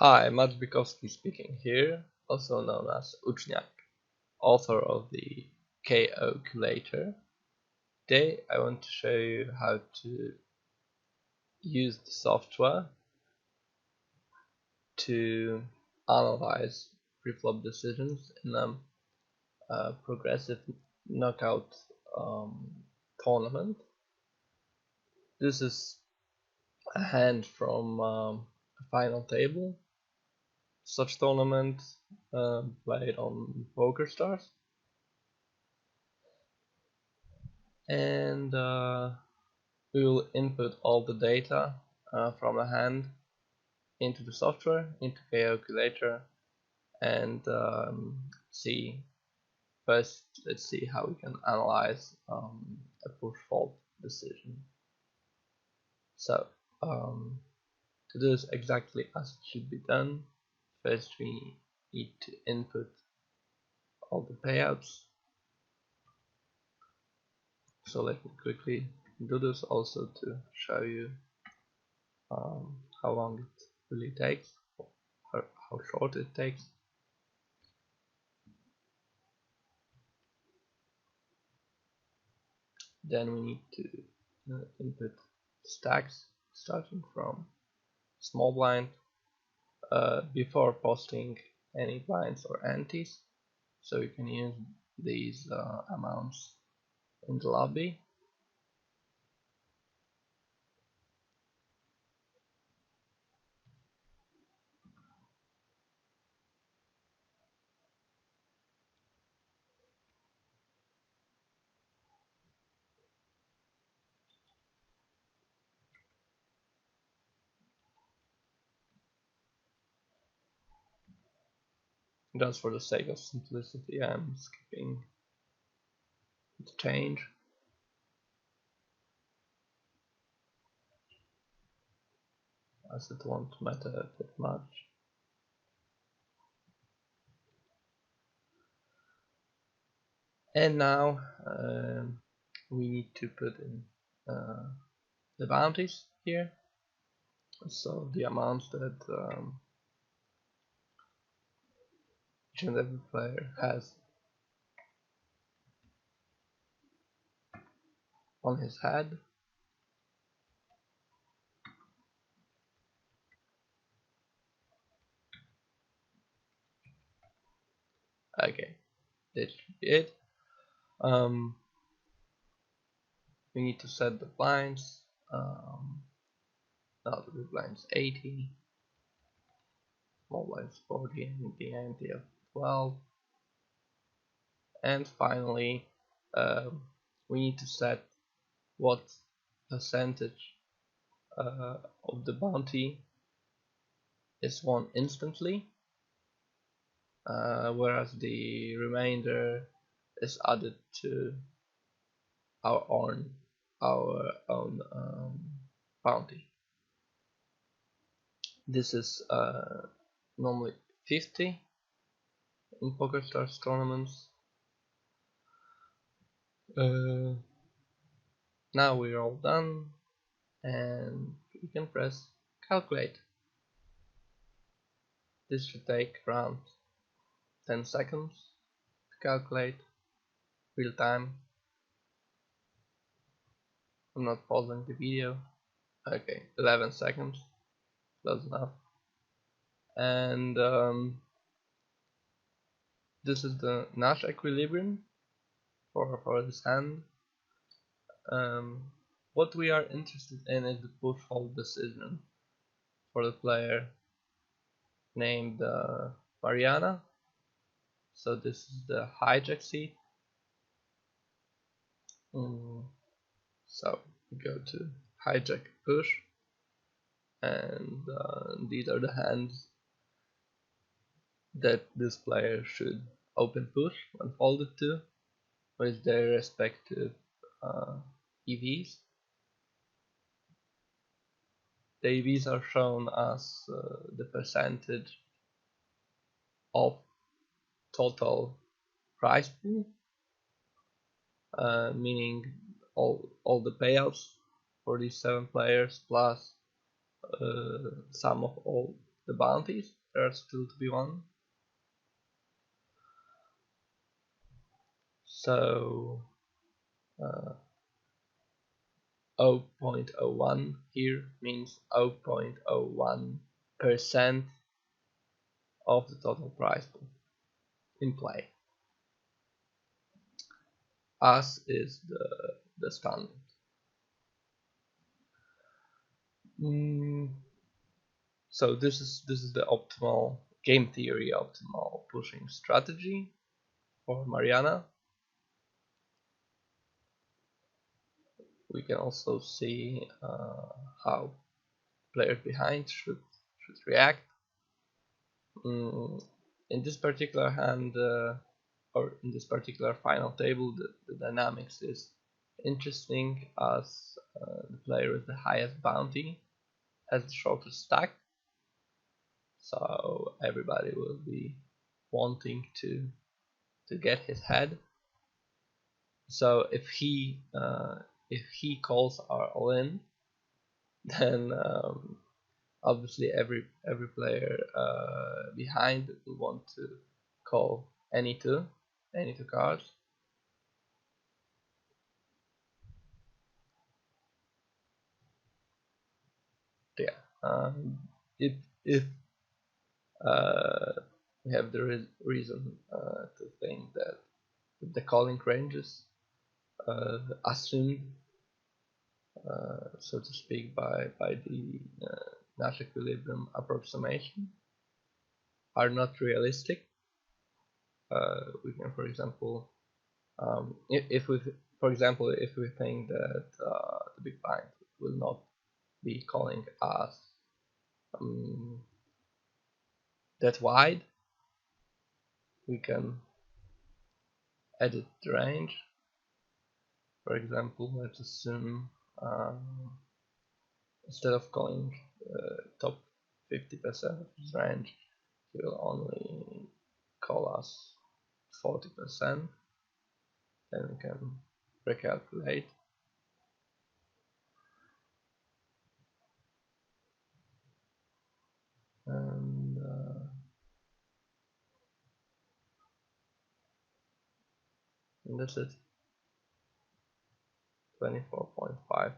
Hi, Matt Bykowski speaking here, also known as Uczniak, author of the KOculator. Today I want to show you how to use the software to analyze preflop decisions in a progressive knockout tournament. This is a hand from a final table. Such tournament played on PokerStars. And we will input all the data from the hand into the software, into KOculator, and see. First, let's see how we can analyze a push fault decision. So, to do this exactly as it should be done, first we need to input all the payouts. So let me quickly do this also to show you how long it really takes, how short it takes. Then we need to input stacks starting from small blind before posting any blinds or antes, so you can use these amounts in the lobby. Just for the sake of simplicity, I'm skipping the change. As it won't matter that much. And now we need to put in the bounties here, so the amounts that each and every player has on his head. Okay, that should be it. We need to set the blinds. Now the blinds 80, small blinds 40, and the ante of 12. And finally, we need to set what percentage of the bounty is won instantly, whereas the remainder is added to our own bounty. This is normally 50 in PokerStars tournaments. Now we're all done, and we can press calculate. This should take around 10 seconds to calculate real time. I'm not pausing the video. Okay, 11 seconds, close enough. And this is the Nash equilibrium for this hand. What we are interested in is the push fault decision for the player named Mariana. So this is the hijack seat. So we go to hijack push, and these are the hands that this player should open push when folded to with their respective EVs. The EVs are shown as the percentage of total prize pool, meaning all the payouts for these 7 players plus sum of all the bounties. There are still to be won. So 0.01 here means 0.01% of the total prize pool in play. As is the standard. So this is the optimal game theory, optimal pushing strategy for Mariana. We can also see how players behind should react. In this particular hand, or in this particular final table, the dynamics is interesting as the player with the highest bounty has the shortest stack, so everybody will be wanting to get his head. So if he calls our all in, then obviously every player behind will want to call any two cards. Yeah, if we have the reason to think that the calling range is assumed, so to speak, by the Nash equilibrium approximation, are not realistic. We can, for example, if we, for example, if we think that the big blind will not be calling us that wide, we can edit the range. For example, let's assume instead of calling top 50% of his range, he will only call us 40%. Then we can recalculate. And that's it. 24.5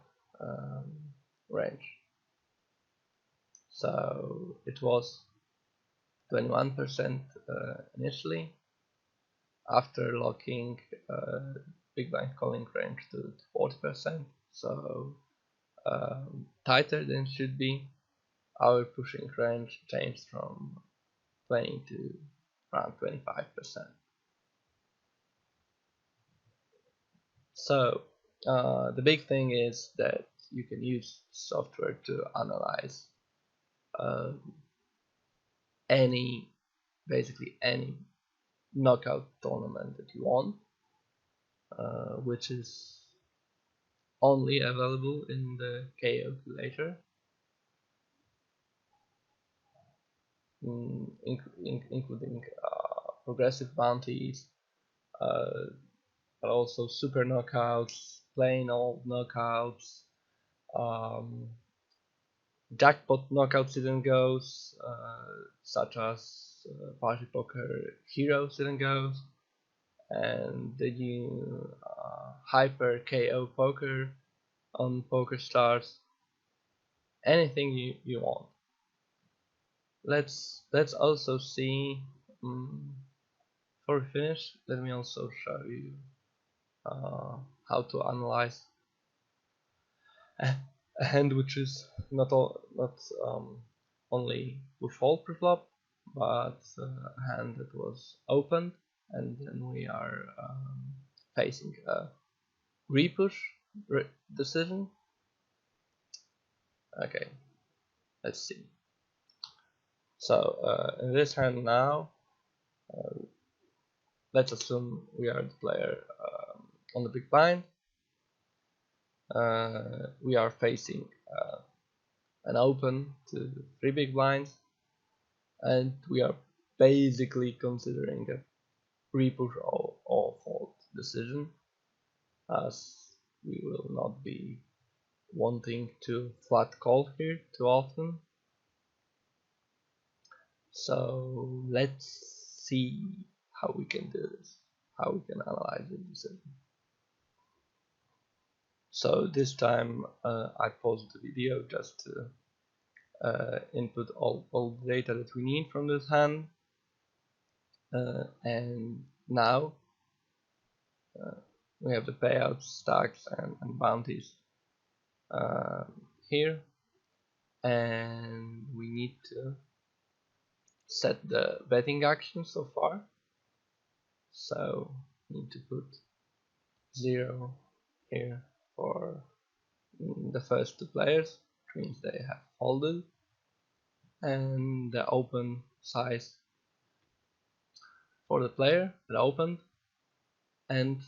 range. So it was 21% initially. After locking big blind calling range to 40%, so tighter than it should be, our pushing range changed from 20 to around 25%. So the big thing is that you can use software to analyze basically any knockout tournament that you want, which is only available in the KOculator, including progressive bounties, but also super knockouts, plain old knockouts, jackpot knockout sit and goes, such as Party Poker Hero sit and goes, and the new Hyper KO Poker on PokerStars. Anything you want. Let's also see. Before we finish, let me also show you how to analyze a hand which is not only push fold preflop, but a hand that was opened, and then we are facing a repush decision. Okay, let's see. So in this hand now, let's assume we are the player on the big blind. We are facing an open to 3 big blinds, and we are basically considering a repush or fold decision, as we will not be wanting to flat call here too often. So let's see how we can do this, how we can analyze the decision. So this time I paused the video just to input all the data that we need from this hand, and now we have the payouts, stacks, and bounties here, and we need to set the betting action so far. So we need to put 0 here for the first two players, which means they have folded, and the open size for the player that opened, and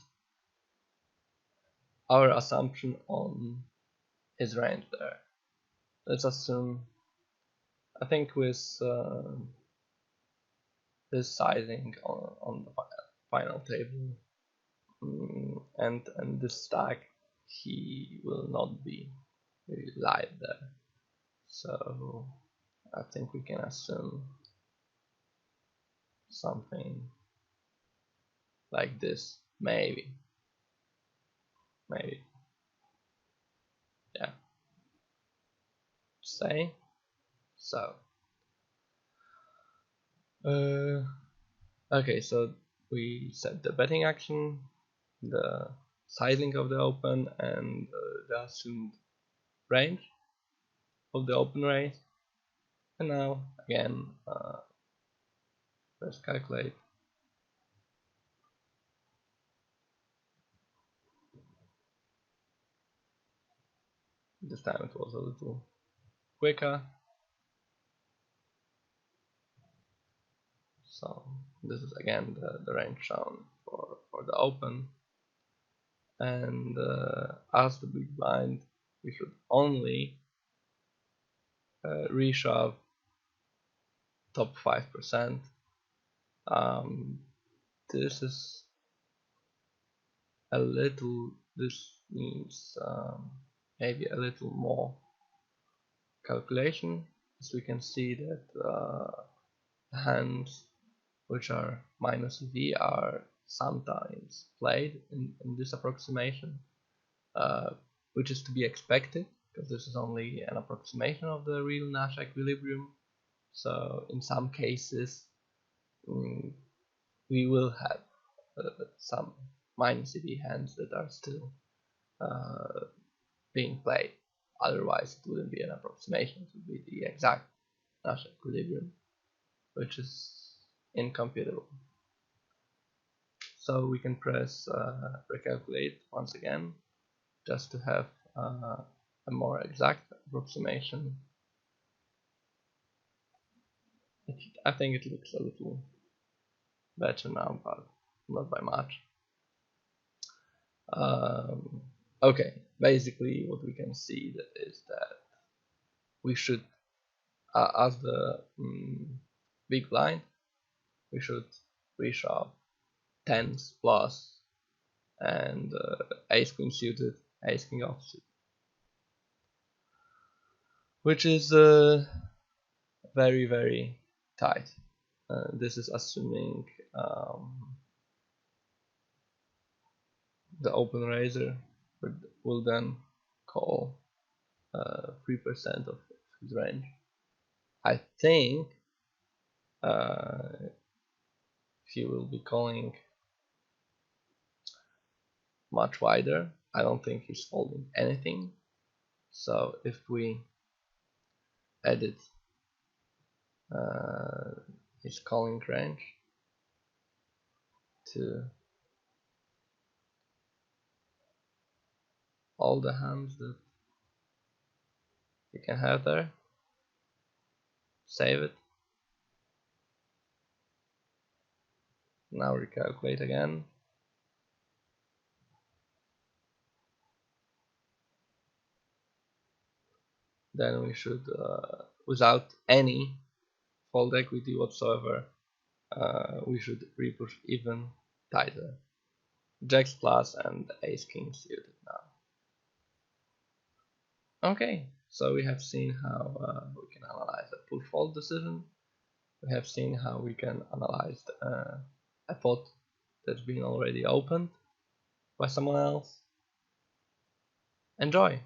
our assumption on his range there. Let's assume, I think with this sizing on the final table and this stack, he will not be really live there. So I think we can assume something like this, maybe, yeah. Say so. Okay, so we set the betting action, the sizing of the open, and the assumed range of the open raise. And now again, let's calculate. This time it was a little quicker. So this is again the range shown for the open. And as the big blind, we should only reshove top 5%. This is a little, this needs maybe a little more calculation, as we can see that hands which are minus V are sometimes played in this approximation, which is to be expected because this is only an approximation of the real Nash equilibrium. So in some cases we will have some minus EV hands that are still being played. Otherwise it wouldn't be an approximation, it would be the exact Nash equilibrium, which is incomputable. So we can press recalculate once again, just to have a more exact approximation. I think it looks a little better now, but not by much. Okay, basically what we can see is that we should, as the big blind, we should reshove tens plus and ace queen suited, ace king offsuit, which is very tight. This is assuming the open raiser will then call 3% of his range. I think he will be calling much wider. I don't think he's folding anything. So if we edit his calling range to all the hands that you can have there, save it, now recalculate again, then we should, without any fold equity whatsoever, we should repush even tighter. Jacks plus and ace king suited now. Okay, so we have seen how we can analyze a push fold decision. We have seen how we can analyze a pot that's been already opened by someone else. Enjoy!